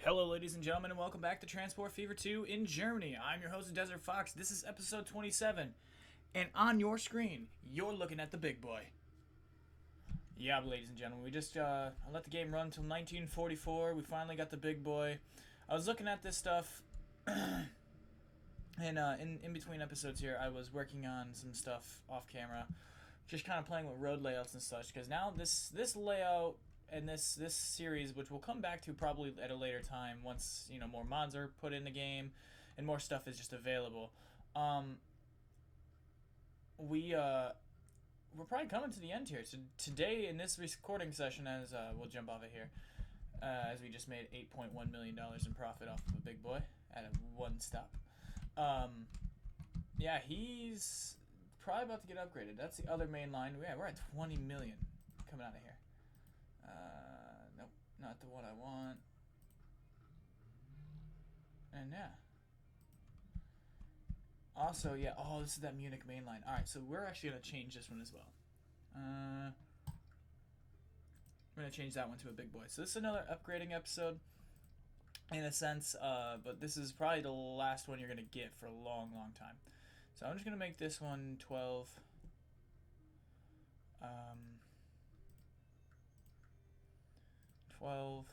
Hello, ladies and gentlemen, and welcome back to Transport Fever 2 in Germany. I'm your host, Desert Fox. This is episode 27, and on your screen, you're looking at the big boy. Yeah, ladies and gentlemen, we just I let the game run until 1944. We finally got the big boy. I was looking at this stuff, and in between episodes here, I was working on some stuff off camera, just kind of playing with road layouts and such. Because now this layout and this series, which we'll come back to probably at a later time once more mods are put in the game and more stuff is just available. We're probably coming to the end here. So today in this recording session, as we'll jump off it here, as we just made $8.1 million in profit off of a big boy at a one stop. Yeah, he's probably about to get upgraded. That's the other main line. Yeah, we're at 20 million coming out of here. Nope, not the one I want. And yeah. Also, yeah, oh, this is that Munich main line. Alright, so we're actually going to change this one as well. We're going to change that one to a big boy. So this is another upgrading episode, in a sense, but this is probably the last one you're going to get for a long, long time. So I'm just going to make this one 12. 12.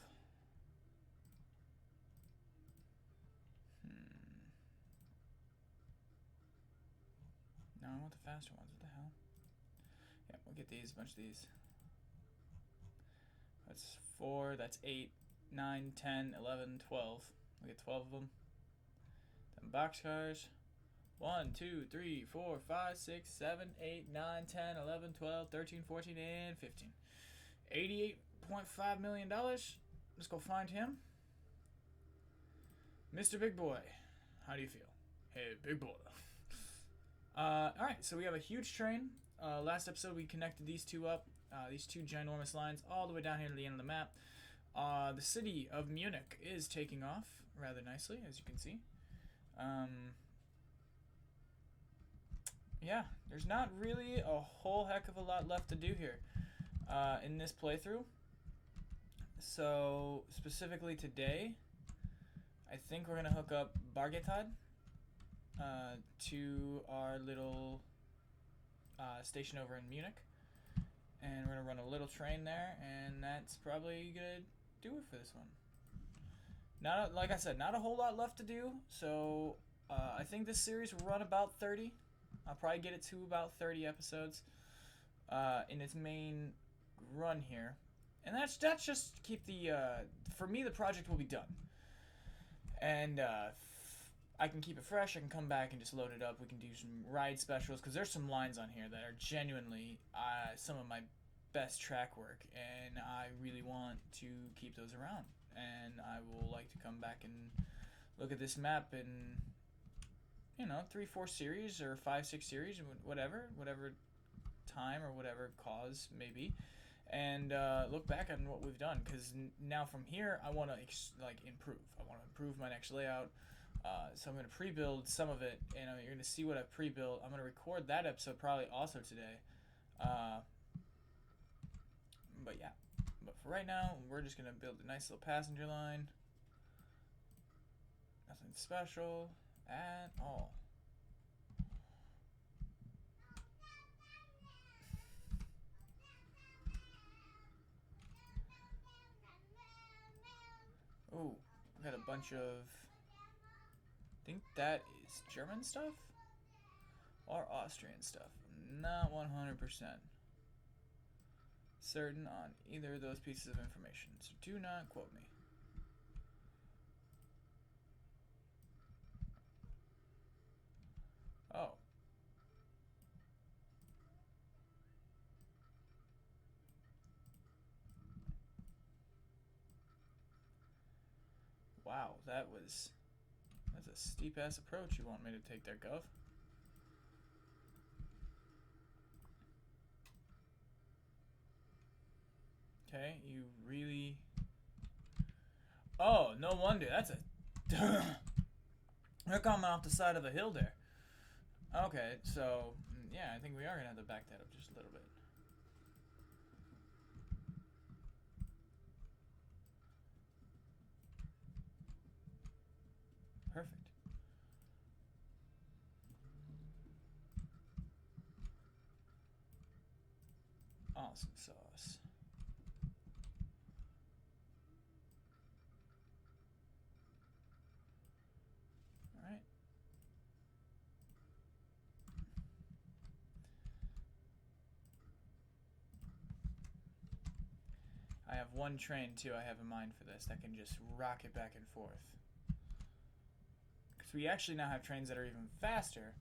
No, I want the faster ones. What the hell? Yeah, we'll get these, a bunch of these. That's 4, that's 8, 9, 10, 11, 12. We'll get 12 of them. Then boxcars. 1, 2, 3, 4, 5, 6, 7, 8, 9, 10, 11, 12, 13, 14, and 15. $88.5 million. Let's go find him. Mr. Big Boy, how do you feel? Hey, big boy. Alright, so we have a huge train. Last episode we connected these two up, these two ginormous lines, all the way down here to the end of the map. The city of Munich is taking off rather nicely, as you can see. Yeah, there's not really a whole heck of a lot left to do here in this playthrough. So, specifically today, I think we're going to hook up Bargetad to our little station over in Munich. And we're going to run a little train there, and that's probably going to do it for this one. Like I said, not a whole lot left to do, so I think this series will run about 30. I'll probably get it to about 30 episodes in its main run here. And that's just to keep the, for me, the project will be done. And I can keep it fresh. I can come back and just load it up. We can do some ride specials, because there's some lines on here that are genuinely some of my best track work. And I really want to keep those around. And I will like to come back and look at this map in 3-4 series or 5-6 series, whatever time or whatever cause maybe, and look back on what we've done, because now from here I want to improve. I want to improve my next layout, so I'm going to pre-build some of it, and you're going to see what I've pre-built. I'm going to record that episode probably also today, but yeah, but for right now we're just going to build a nice little passenger line. Nothing special at all. Oh, we got a bunch of, I think that is German stuff or Austrian stuff. I'm not 100% certain on either of those pieces of information, so do not quote me. Oh. Wow, that's a steep ass approach you want me to take there, Gov. Okay, you really... Oh, no wonder. That's a... They're coming off the side of the hill there. Okay, so, yeah, I think we are going to have to back that up just a little bit. Perfect. Awesome sauce. All right. I have one train too I have in mind for this that can just rocket back and forth. Because we actually now have trains that are even faster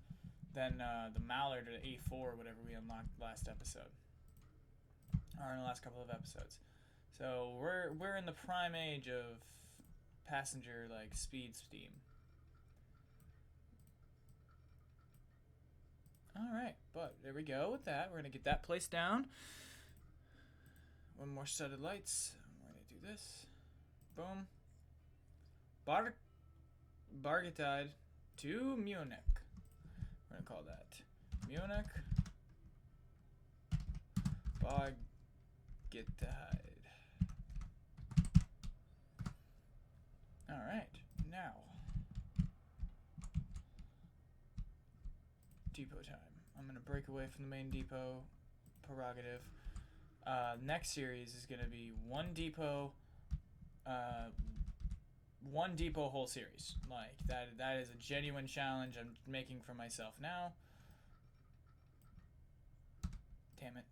than the Mallard or the A4 or whatever we unlocked last episode. Or in the last couple of episodes. So we're in the prime age of passenger like speed steam. Alright, but there we go with that. We're gonna get that placed down. One more set of lights. We're gonna do this. Boom. Bargetide to Munich. We're gonna call that Munich Bargetide. Alright, now depot time. I'm gonna break away from the main depot prerogative. Next series is gonna be one depot whole series. Like that is a genuine challenge I'm making for myself now. Damn it.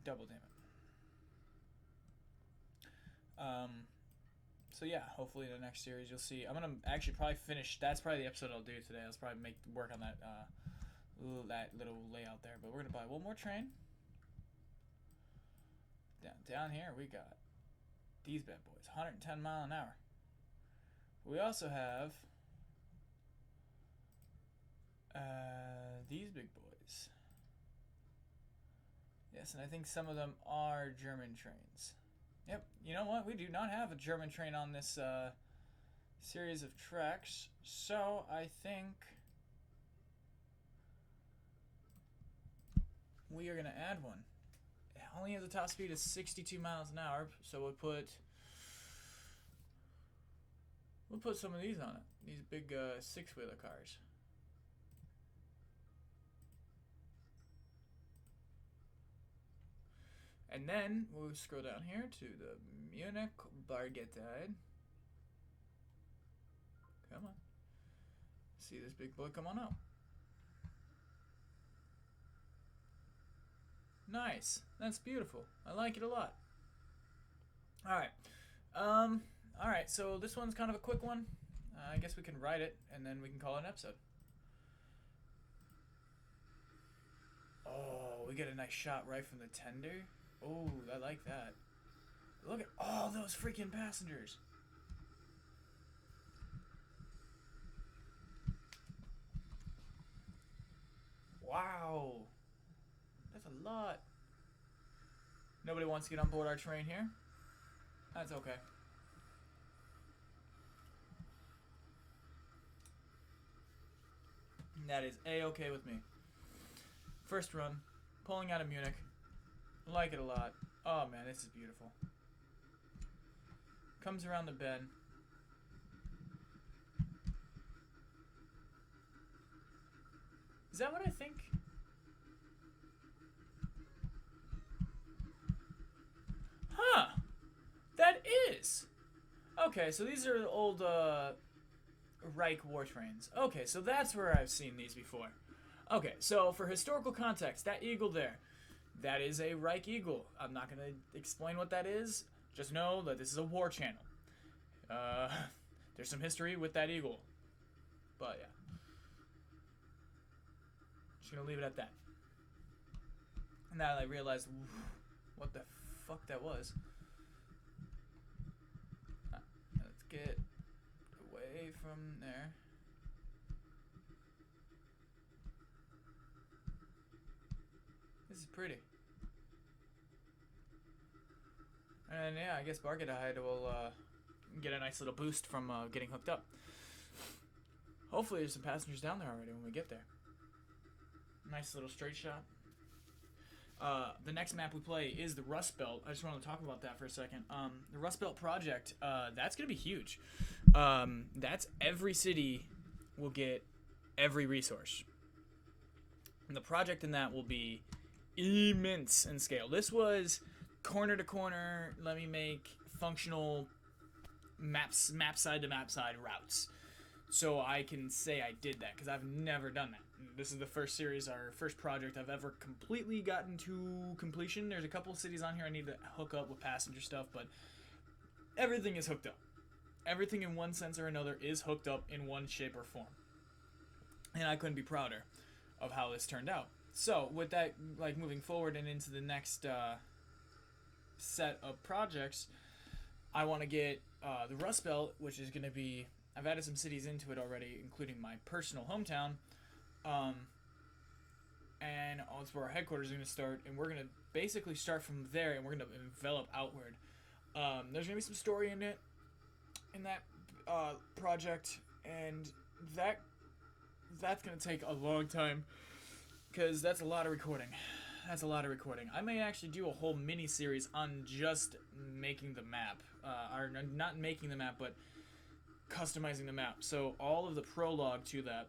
Double damn it. So yeah, hopefully the next series you'll see. I'm gonna actually probably finish. That's probably the episode I'll do today. I'll probably work on that that little layout there. But we're gonna buy one more train. Down here we got these bad boys, 110 mile an hour. We also have these big boys. Yes, and I think some of them are German trains. Yep, you know what? We do not have a German train on this series of tracks, so I think we are going to add one. It only has a top speed of 62 miles an hour, so we'll put some of these on it. These big six-wheeler cars. And then we'll scroll down here to the Munich Bargetide. Come on. See this big boy come on out. Nice. That's beautiful. I like it a lot. Alright. Alright, so this one's kind of a quick one. I guess we can write it and then we can call it an episode. Oh, we get a nice shot right from the tender. Oh, I like that. Look at all those freaking passengers. Wow. That's a lot. Nobody wants to get on board our train here. That's okay. That is A-okay with me. First run, pulling out of Munich. Like it a lot. Oh man, this is beautiful. Comes around the bend. Is that what I think? Huh. That is. Okay, so these are the old Reich war trains. Okay, so that's where I've seen these before. Okay, so for historical context, that eagle there, that is a Reich Eagle. I'm not going to explain what that is. Just know that this is a war channel. There's some history with that eagle. But, yeah. Just going to leave it at that. Now I realized what the fuck that was. Let's get away from there. This is pretty. And yeah, I guess Bargetide will get a nice little boost from getting hooked up. Hopefully there's some passengers down there already when we get there. Nice little straight shot. the next map we play is the Rust Belt. I just want to talk about that for a second. The Rust Belt project, that's going to be huge. That's every city will get every resource. And the project in that will be immense in scale. This was corner to corner, let me make functional map side to map side routes. So I can say I did that because I've never done that. This is the first series, our first project I've ever completely gotten to completion. There's a couple of cities on here I need to hook up with passenger stuff, but everything is hooked up. Everything in one sense or another is hooked up in one shape or form. And I couldn't be prouder of how this turned out. So with that, like moving forward and into the next set of projects, I want to get the Rust Belt, which is going to be, I've added some cities into it already, including my personal hometown. And that's where our headquarters is going to start, and we're going to basically start from there, and we're going to envelop outward. There's going to be some story in it, in that project, and that's going to take a long time, because that's a lot of recording. I may actually do a whole mini-series on just making the map, or not making the map, but customizing the map. So all of the prologue to that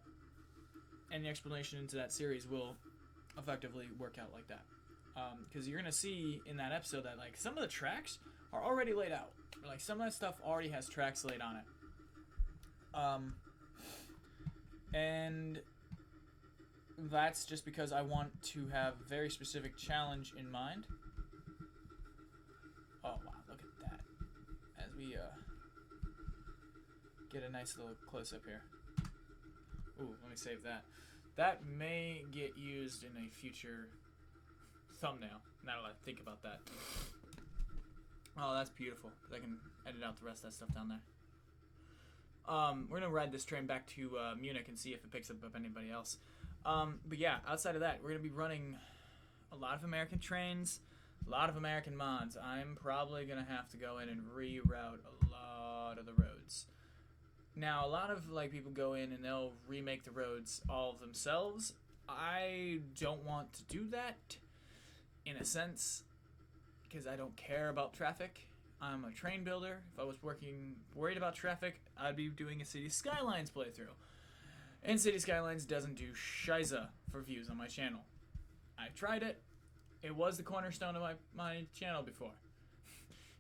and the explanation into that series will effectively work out like that. Because you're going to see in that episode that like some of the tracks are already laid out. Like some of that stuff already has tracks laid on it. And that's just because I want to have a very specific challenge in mind. Oh wow, look at that. As we get a nice little close-up here. Ooh, let me save that. That may get used in a future thumbnail, now that I think about that. Oh, that's beautiful, because I can edit out the rest of that stuff down there. We're going to ride this train back to Munich and see if it picks up anybody else. But yeah, outside of that, we're going to be running a lot of American trains, a lot of American mods. I'm probably going to have to go in and reroute a lot of the roads. Now, a lot of like people go in and they'll remake the roads all of themselves. I don't want to do that, in a sense, because I don't care about traffic. I'm a train builder. If I was worried about traffic, I'd be doing a City Skylines playthrough. And City Skylines doesn't do shiza for views on my channel. I've tried it. It was the cornerstone of my channel before.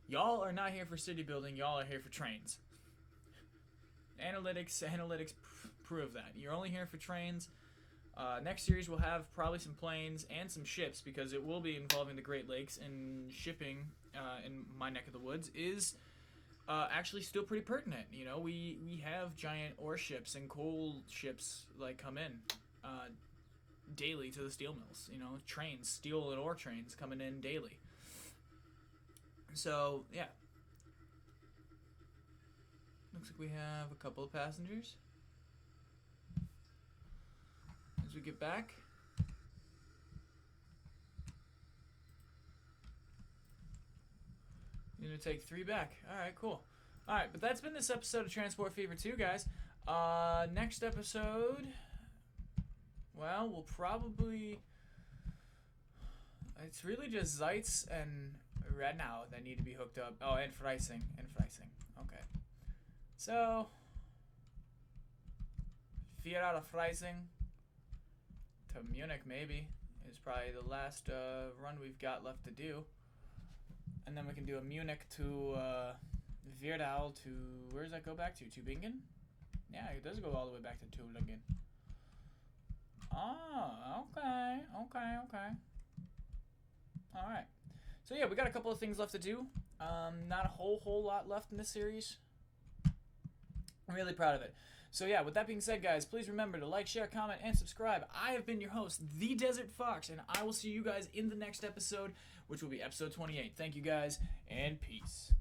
Y'all are not here for city building. Y'all are here for trains. Analytics prove that. You're only here for trains. Next series we'll have probably some planes and some ships, because it will be involving the Great Lakes, and shipping in my neck of the woods is actually still pretty pertinent. You know, we have giant ore ships and coal ships like come in daily to the steel mills. You know, trains, steel and ore trains coming in daily. So yeah. Looks like we have a couple of passengers. As we get back. You're gonna take 3 back. Alright, cool. Alright, but that's been this episode of Transport Fever 2, guys. Next episode, well, we'll probably... It's really just Zeitz and Radnau that need to be hooked up. Oh, and Freising. Okay. So, Vier out of Freising to Munich, maybe, is probably the last run we've got left to do. And then we can do a Munich to Vierdal to, where does that go back to? Tübingen? Yeah, it does go all the way back to Tübingen. Oh, okay. Alright. So yeah, we got a couple of things left to do. Not a whole lot left in this series. I'm really proud of it. So yeah, with that being said, guys, please remember to like, share, comment, and subscribe. I have been your host, The Desert Fox, and I will see you guys in the next episode, which will be episode 28. Thank you guys, and peace.